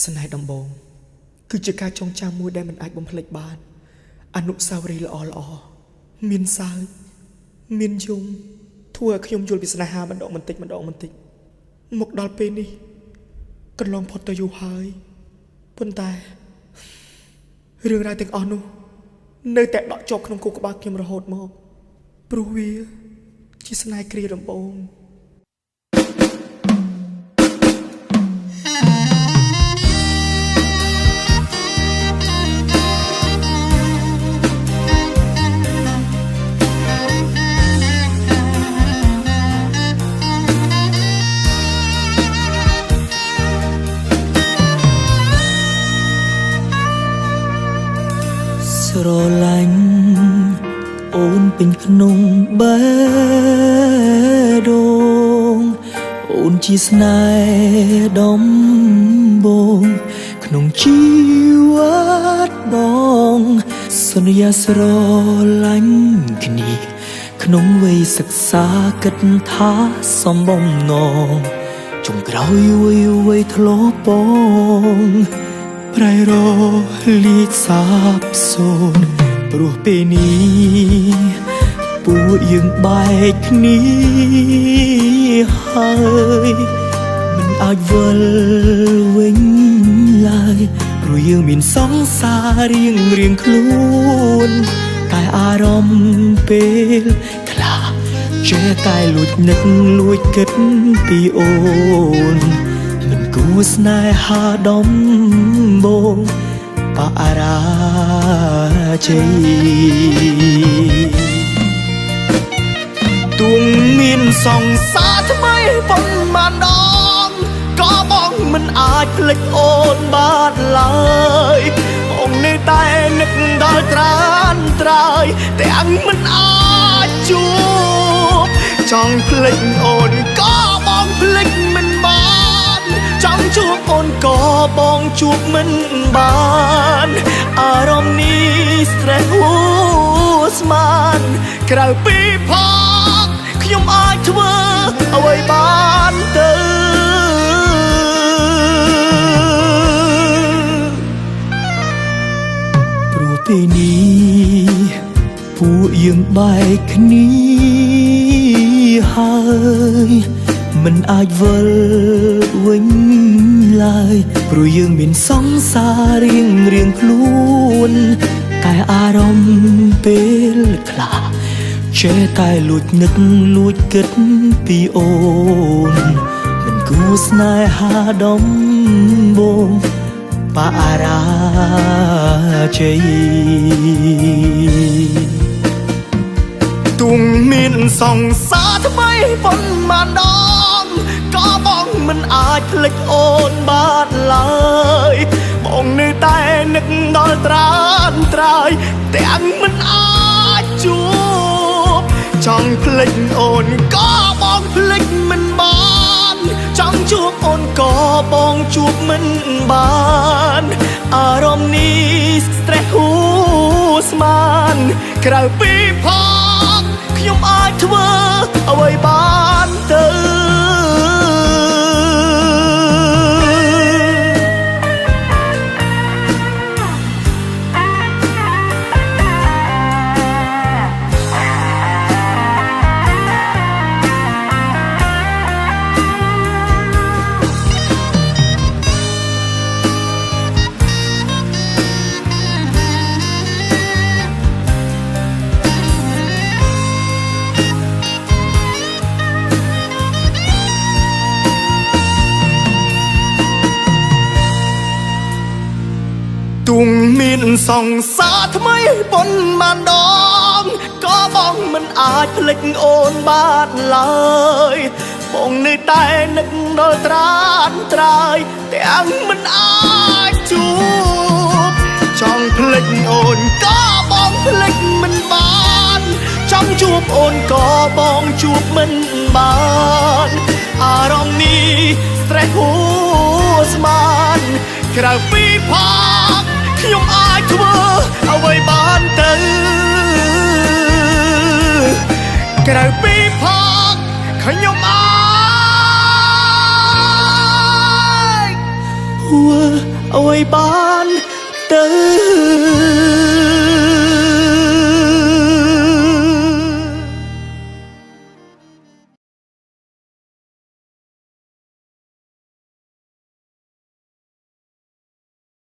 ស្នេហ៍ដំបងគឺជាការចងចាំមួយដែលមិនអាចបំភ្លេចបានអនុស្សាវរីយ៍ល្អៗមានសើចមានយំធ្វើឲ្យខ្ញុំយល់ពីស្នេហាម្ដងបន្តិចម្ដងបន្តិចមកដល់ពេលនេះកន្លងផុតទៅយូរហើយប៉ុន្តែរឿងរ៉ាវទាំងអស់នោះនៅតែដក់ជាប់ក្នុងខួរក្បាលខ្ញុំរហូតមកព្រោះវាជាស្នេហ៍គ្រាដំបូងស្រឡាញ់អូនពេញក្នុងបេះដូងអូនជាស្នេហ៍ដំបងក្នុងជីវិតបងសន្យាស្រឡាញ់គ្នាក្នុងវ័យសិក្សាគិតថាសំបំណងចុងក្រោយវ័យធ្លាប់បងប្រែរលាចសាបសូន្យព្រោះពេលនេះពួកយើងបែកគ្នាហើយមិនអាចវិលវិញឡើយព្រោះយើងមានសង្សាររៀងខ្លួនតែអារម្មណ៍ពេលខ្លះចេះតែលួចនឹកលួចគិតពីអូនមិនគួរស្នេហាដំបងបរាជ័យទួងមានសង្សារថ្មីប៉ុន្មានដងក៏បងមិនអាចភ្លេចអូនបានឡើយបងនៅតែនឹកដល់ត្រានត្រើយទាំងមិនអាចជួបចង់ភ្លេចអូនក៏បងភ្លេចមិនបានចង់ជួបអូនក៏បងជួបមិនបានអារម្មណ៍នេះ stress ហួស្មានក្រៅពីផងខ្ញុំអាចធ្វើអ្វីបានទៅព្រោះពេលនេះពួកយើងបែកគ្នាហើយមិនអាចវិលវិញឡើយព្រោះយើងមានសង្សាររៀងខ្លួនតែអារម្មណ៍ពេលខ្លះចេះតែលួចនឹកលួចគិតពីអូនមិនគួរស្នេហាដំបងបរាជ័យទួងមានសង្សារថ្មីប៉ុន្មានដងក៏បងមិនអាចភ្លេចអូនបានឡើយបងនៅតែនឹកដល់ត្រានត្រើយទាំងមិនអាចជួបចង់ភ្លេចអូនក៏បងភ្លេចមិនបានចង់ជួបអូនក៏បងជួបមិនបានអារម្មណ៍នេះ stress ហួស្មានក្រៅពីផងខ្ញុំអាចធ្វើអ្វីបានទៅទួងមានសង្សារថ្មីប៉ុន្មានដងក៏បងមិនអាចភ្លេចអូនបានឡើយបងនៅតែនឹកដល់ត្រានត្រើយទាំងមិនអាចជួបចង់ភ្លេចអូនក៏បងភ្លេចមិនបានចង់ជួបអូនក៏បងជួបមិនបានអារម្មណ៍នេះ stress ហួស្មានក្រៅពីផងខ្ញុំអាចធ្វើអ្វីបានទៅក្រៅពីផងខ្ញុំអាច ធ្វើអ្វីបានទៅ